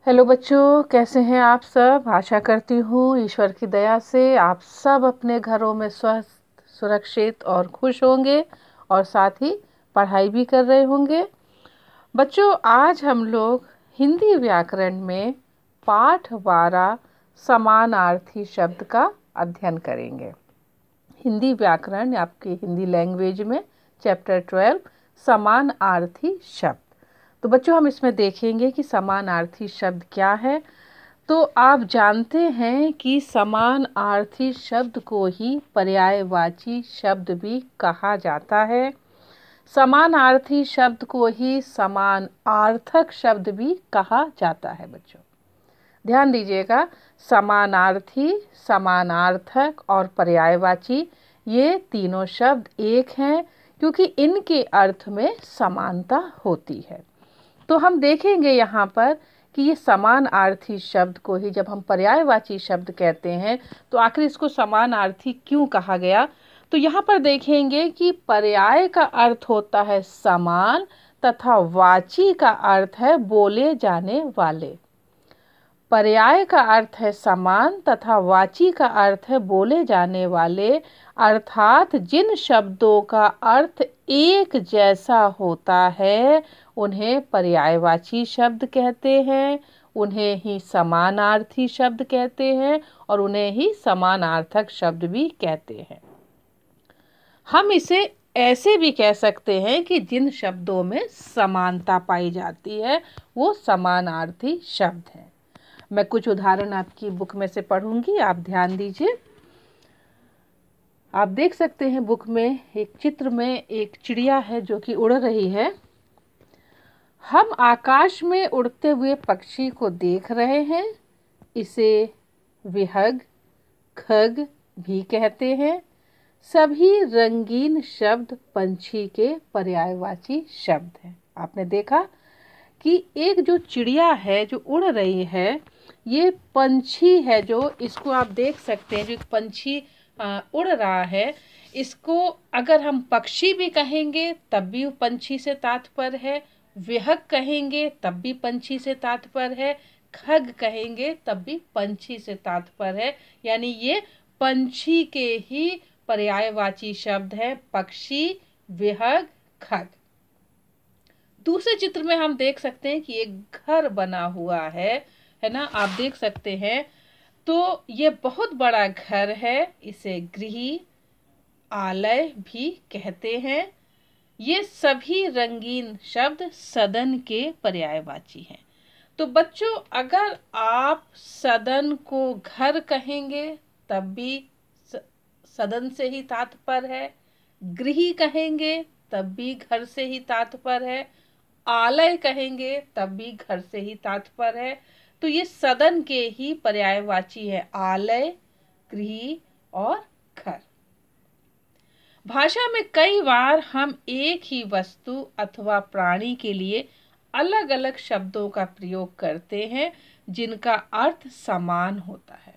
Hello बच्चों, कैसे हैं आप सब। आशा करती हूँ ईश्वर की दया से आप सब अपने घरों में स्वस्थ, सुरक्षित और खुश होंगे और साथ ही पढ़ाई भी कर रहे होंगे। बच्चों, आज हम लोग हिंदी व्याकरण में पाठ 12 समानार्थी शब्द का अध्ययन करेंगे। हिंदी व्याकरण आपके हिंदी लैंग्वेज में चैप्टर 12 समानार्थी शब्द। तो बच्चों, हम इसमें देखेंगे कि समानार्थी शब्द क्या है। तो आप जानते हैं कि समानार्थी शब्द को ही पर्यायवाची शब्द भी कहा जाता है। समानार्थी शब्द को ही समानार्थक शब्द भी कहा जाता है। बच्चों ध्यान दीजिएगा, समानार्थी, समानार्थक और पर्यायवाची ये तीनों शब्द एक हैं क्योंकि इनके अर्थ में समानता होती है। तो हम देखेंगे यहाँ पर कि ये समानार्थी शब्द को ही जब हम पर्यायवाची शब्द कहते हैं तो आखिर इसको समानार्थी क्यों कहा गया। तो यहाँ पर देखेंगे कि पर्याय का अर्थ होता है समान तथा वाची का अर्थ है बोले जाने वाले। पर्याय का अर्थ है समान तथा वाची का अर्थ है बोले जाने वाले, अर्थात जिन शब्दों का अर्थ एक जैसा होता है उन्हें पर्यायवाची शब्द कहते हैं, उन्हें ही समानार्थी शब्द कहते हैं और उन्हें ही समानार्थक शब्द भी कहते हैं। हम इसे ऐसे भी कह सकते हैं कि जिन शब्दों में समानता पाई जाती है वो समानार्थी शब्द हैं। मैं कुछ उदाहरण आपकी बुक में से पढ़ूंगी, आप ध्यान दीजिए। आप देख सकते हैं बुक में एक चित्र में एक चिड़िया है जो कि उड़ रही है। हम आकाश में उड़ते हुए पक्षी को देख रहे हैं, इसे विहग, खग भी कहते हैं। सभी रंगीन शब्द पंछी के पर्यायवाची शब्द हैं। आपने देखा कि एक जो चिड़िया है जो उड़ रही है, ये पंछी है, जो इसको आप देख सकते हैं, जो पंछी उड़ रहा है, इसको अगर हम पक्षी भी कहेंगे तब भी पंछी से तात्पर्य है, विहग कहेंगे तब भी पंछी से तात्पर्य है, खग कहेंगे तब भी पंछी से तात्पर्य है। यानी ये पंछी के ही पर्यायवाची शब्द है, पक्षी, विहग, खग। दूसरे चित्र में हम देख सकते हैं कि एक घर बना हुआ है ना, आप देख सकते हैं। तो ये बहुत बड़ा घर है, इसे गृह, आलय भी कहते हैं। ये सभी रंगीन शब्द सदन के पर्यायवाची हैं। तो बच्चों, अगर आप सदन को घर कहेंगे तब भी सदन से ही तात्पर्य है, गृह कहेंगे तब भी घर से ही तात्पर्य है, आलय कहेंगे तब भी घर से ही तात्पर्य है। तो ये सदन के ही पर्यायवाची है, आलय, गृह और घर। भाषा में कई बार हम एक ही वस्तु अथवा प्राणी के लिए अलग अलग शब्दों का प्रयोग करते हैं जिनका अर्थ समान होता है।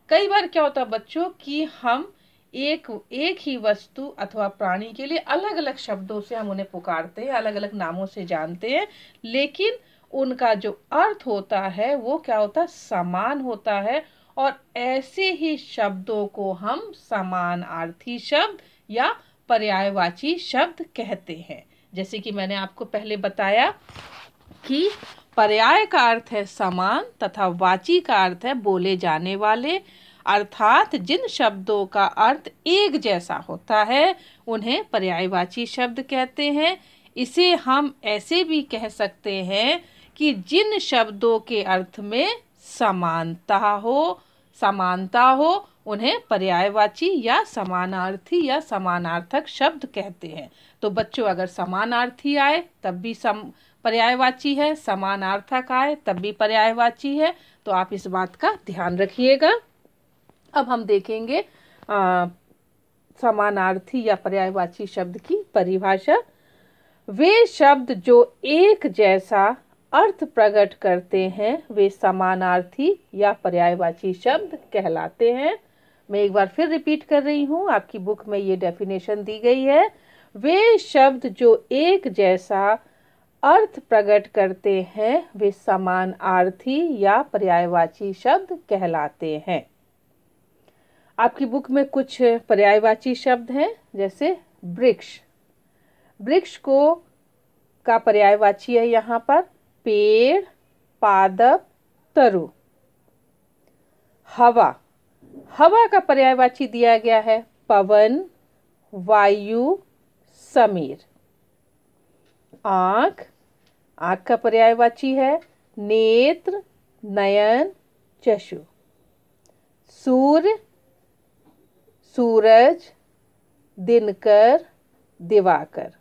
कई बार क्या होता है बच्चों कि हम एक ही वस्तु अथवा प्राणी के लिए अलग अलग शब्दों से हम उन्हें पुकारते हैं, अलग अलग नामों से जानते हैं, लेकिन उनका जो अर्थ होता है वो क्या होता है, समान होता है। और ऐसे ही शब्दों को हम समानार्थी शब्द या पर्यायवाची शब्द कहते हैं। जैसे कि मैंने आपको पहले बताया कि पर्याय का अर्थ है समान तथा वाची का अर्थ है बोले जाने वाले, अर्थात जिन शब्दों का अर्थ एक जैसा होता है उन्हें पर्यायवाची शब्द कहते हैं। इसे हम ऐसे भी कह सकते हैं कि जिन शब्दों के अर्थ में समानता हो उन्हें पर्यायवाची या समानार्थी या समानार्थक शब्द कहते हैं। तो बच्चों, अगर समानार्थी आए तब भी पर्यायवाची है, समानार्थक आए तब भी पर्यायवाची है। तो आप इस बात का ध्यान रखिएगा। अब हम देखेंगे समानार्थी या पर्यायवाची शब्द की परिभाषा। वे शब्द जो एक जैसा अर्थ प्रकट करते हैं वे समानार्थी या पर्यायवाची शब्द कहलाते हैं। मैं एक बार फिर रिपीट कर रही हूँ, आपकी बुक में ये डेफिनेशन दी गई है। वे शब्द जो एक जैसा अर्थ प्रकट करते हैं वे समानार्थी या पर्यायवाची शब्द कहलाते हैं। आपकी बुक में कुछ पर्यायवाची शब्द हैं, जैसे वृक्ष। वृक्ष को का पर्यायवाची है यहाँ पर पेड़, पादप, तरु। हवा, हवा का पर्यायवाची दिया गया है पवन, वायु, समीर। आँख, आँख का पर्यायवाची है नेत्र, नयन, चक्षु। सूर्य, सूरज, दिनकर, दिवाकर।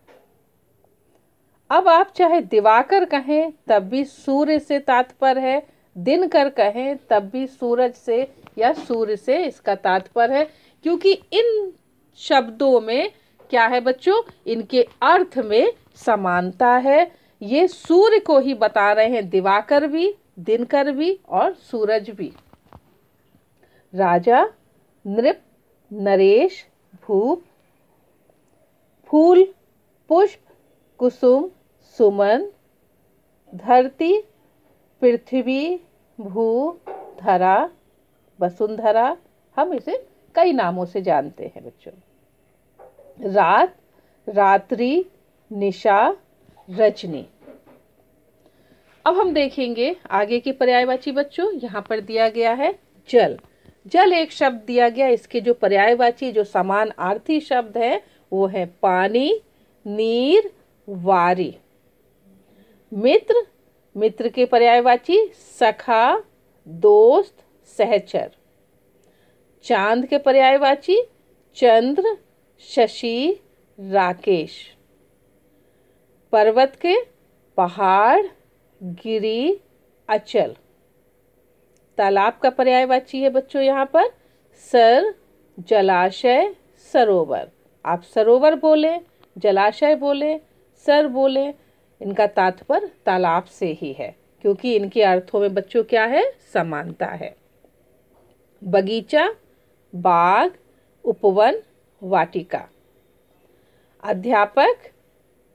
अब आप चाहे दिवाकर कहें तब भी सूर्य से तात्पर्य है, दिनकर कहें तब भी सूरज से या सूर्य से इसका तात्पर्य है, क्योंकि इन शब्दों में क्या है बच्चों, इनके अर्थ में समानता है। ये सूर्य को ही बता रहे हैं, दिवाकर भी, दिनकर भी और सूरज भी। राजा, नृप, नरेश, भूप। फूल, पुष्प, कुसुम, सुमन। धरती, पृथ्वी, भू, धरा, वसुंधरा। हम इसे कई नामों से जानते हैं बच्चों। रात, रात्रि, निशा, रजनी। अब हम देखेंगे आगे के पर्यायवाची बच्चों। यहाँ पर दिया गया है जल। जल एक शब्द दिया गया, इसके जो पर्यायवाची जो समानार्थी शब्द है वो है पानी, नीर, वारी। मित्र, मित्र के पर्यायवाची सखा, दोस्त, सहचर। चांद के पर्यायवाची चंद्र, शशि, राकेश। पर्वत के पहाड़, गिरी, अचल। तालाब का पर्यायवाची है बच्चों यहाँ पर सर, जलाशय, सरोवर। आप सरोवर बोले, जलाशय बोले, सर बोले, इनका तात्पर्य तालाब से ही है, क्योंकि इनके अर्थों में बच्चों क्या है, समानता है। बगीचा, बाग, उपवन, वाटिका। अध्यापक,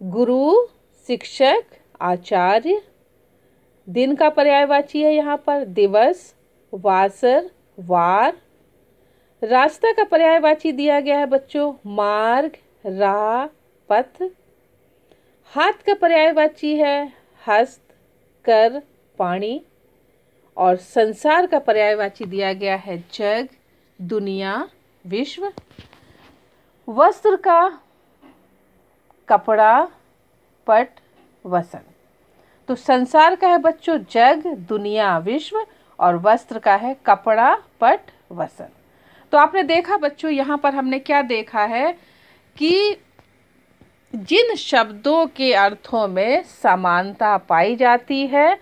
गुरु, शिक्षक, आचार्य। दिन का पर्यायवाची है यहाँ पर दिवस, वासर, वार। रास्ता का पर्यायवाची दिया गया है बच्चों मार्ग, राह, पथ। हाथ का पर्यायवाची है हस्त, कर, पानी। और संसार का पर्यायवाची दिया गया है जग, दुनिया, विश्व। वस्त्र का कपड़ा, पट, वसन। तो संसार का है बच्चों जग, दुनिया, विश्व, और वस्त्र का है कपड़ा, पट, वसन। तो आपने देखा बच्चों यहाँ पर हमने क्या देखा है कि जिन शब्दों के अर्थों में समानता पाई जाती है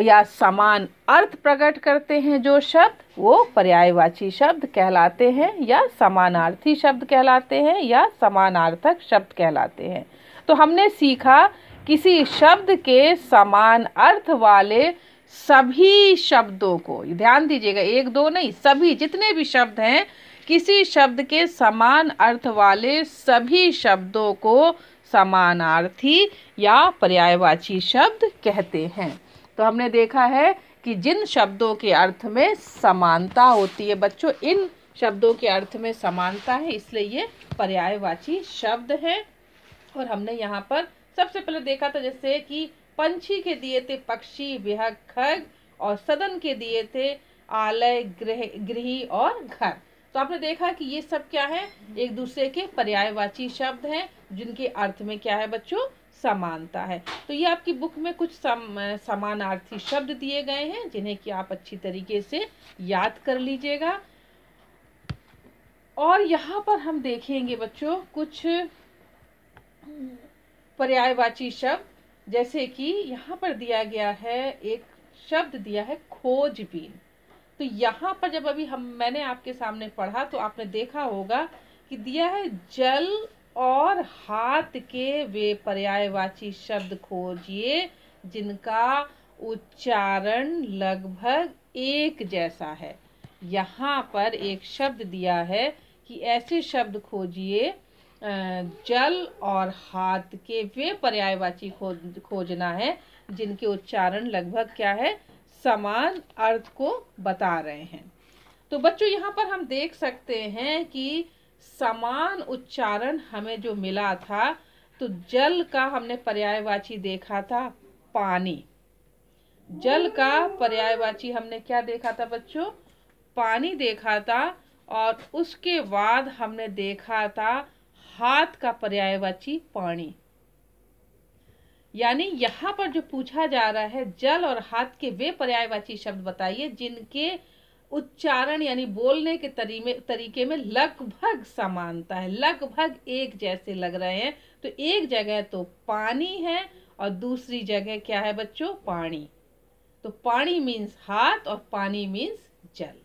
या समान अर्थ प्रकट करते हैं जो शब्द, वो पर्यायवाची शब्द कहलाते हैं या समानार्थी शब्द कहलाते हैं या समानार्थक शब्द कहलाते हैं। तो हमने सीखा किसी शब्द के समान अर्थ वाले सभी शब्दों को, ध्यान दीजिएगा, एक दो नहीं, सभी जितने भी शब्द हैं, किसी शब्द के समान अर्थ वाले सभी शब्दों को समानार्थी या पर्यायवाची शब्द कहते हैं। तो हमने देखा है कि जिन शब्दों के अर्थ में समानता होती है बच्चों, इन शब्दों के अर्थ में समानता है, इसलिए ये पर्यायवाची शब्द है। और हमने यहाँ पर सबसे पहले देखा था जैसे कि पंछी के दिए थे पक्षी, विहग, खग, और सदन के दिए थे आलय, गृह और घर। तो आपने देखा कि ये सब क्या है, एक दूसरे के पर्यायवाची शब्द हैं जिनके अर्थ में क्या है बच्चों, समानता है। तो ये आपकी बुक में कुछ समानार्थी शब्द दिए गए हैं जिन्हें कि आप अच्छी तरीके से याद कर लीजिएगा। और यहाँ पर हम देखेंगे बच्चों कुछ पर्यायवाची शब्द, जैसे कि यहाँ पर दिया गया है एक शब्द दिया है खोजबीन। तो यहाँ पर जब अभी मैंने आपके सामने पढ़ा तो आपने देखा होगा कि दिया है जल और हाथ के वे पर्यायवाची शब्द खोजिए जिनका उच्चारण लगभग एक जैसा है। यहाँ पर एक शब्द दिया है कि ऐसे शब्द खोजिए जल और हाथ के वे पर्यायवाची खोजना है जिनके उच्चारण लगभग क्या है, समान अर्थ को बता रहे हैं। तो बच्चों यहाँ पर हम देख सकते हैं कि समान उच्चारण हमें जो मिला था, तो जल का हमने पर्यायवाची देखा था पानी। जल का पर्यायवाची हमने क्या देखा था बच्चों, पानी देखा था। और उसके बाद हमने देखा था हाथ का पर्यायवाची पानी। यानी यहाँ पर जो पूछा जा रहा है, जल और हाथ के वे पर्यायवाची शब्द बताइए जिनके उच्चारण यानी बोलने के तरीके में लगभग समानता है, लगभग एक जैसे लग रहे हैं। तो एक जगह तो पानी है और दूसरी जगह क्या है बच्चों, पानी। तो पानी मीन्स हाथ और पानी मीन्स जल।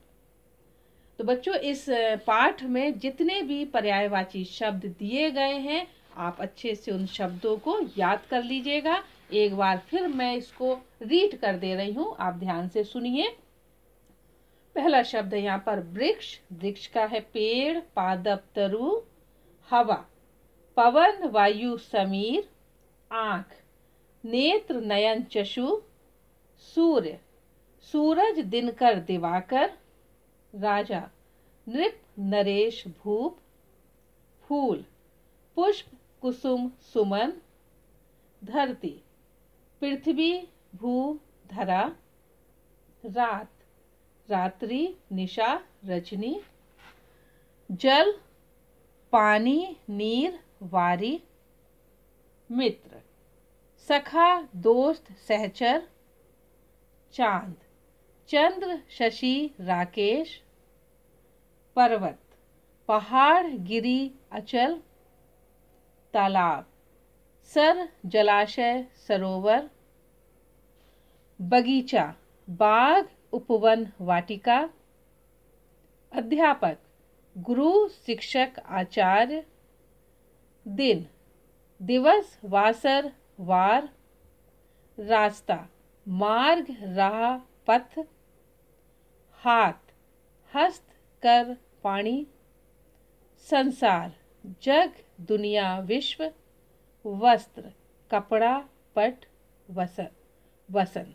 तो बच्चों इस पाठ में जितने भी पर्यायवाची शब्द दिए गए हैं, आप अच्छे से उन शब्दों को याद कर लीजिएगा। एक बार फिर मैं इसको रीड कर दे रही हूँ, आप ध्यान से सुनिए। पहला शब्द है यहाँ पर वृक्ष। वृक्ष का है पेड़, पादप तरु, हवा, पवन वायु समीर, आंख, नेत्र नयन चक्षु, सूर्य, सूरज दिनकर दिवाकर, राजा, नृप नरेश भूप, फूल, पुष्प कुसुम सुमन, धरती, पृथ्वी भू धरा, रात, रात्रि निशा रजनी, जल, पानी नीर वारी, मित्र, सखा दोस्त सहचर, चांद, चंद्र शशि राकेश, पर्वत, पहाड़ गिरी अचल, तालाब, सर जलाशय सरोवर, बगीचा, बाग उपवन वाटिका, अध्यापक, गुरु शिक्षक आचार्य, दिन, दिवस वासर वार, रास्ता, मार्ग राह पथ, हाथ, हस्त कर पानी, संसार, जग दुनिया विश्व, वस्त्र, कपड़ा पट वसन।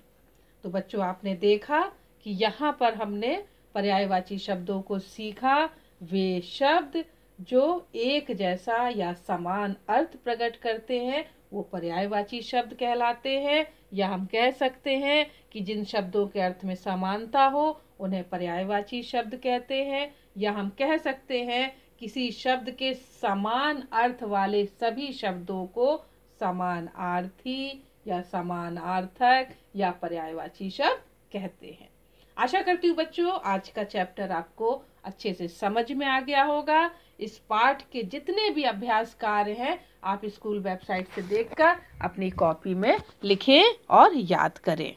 तो बच्चों आपने देखा कि यहाँ पर हमने पर्यायवाची शब्दों को सीखा। वे शब्द जो एक जैसा या समान अर्थ प्रकट करते हैं वो पर्यायवाची शब्द कहलाते हैं। या हम कह सकते हैं कि जिन शब्दों के अर्थ में समानता हो उन्हें पर्यायवाची शब्द कहते हैं। या हम कह सकते हैं किसी शब्द के समान अर्थ वाले सभी शब्दों को समानार्थी या समानार्थक या पर्यायवाची शब्द कहते हैं। आशा करती हूँ बच्चों आज का चैप्टर आपको अच्छे से समझ में आ गया होगा। इस पाठ के जितने भी अभ्यास कार्य हैं आप स्कूल वेबसाइट से देखकर अपनी कॉपी में लिखें और याद करें।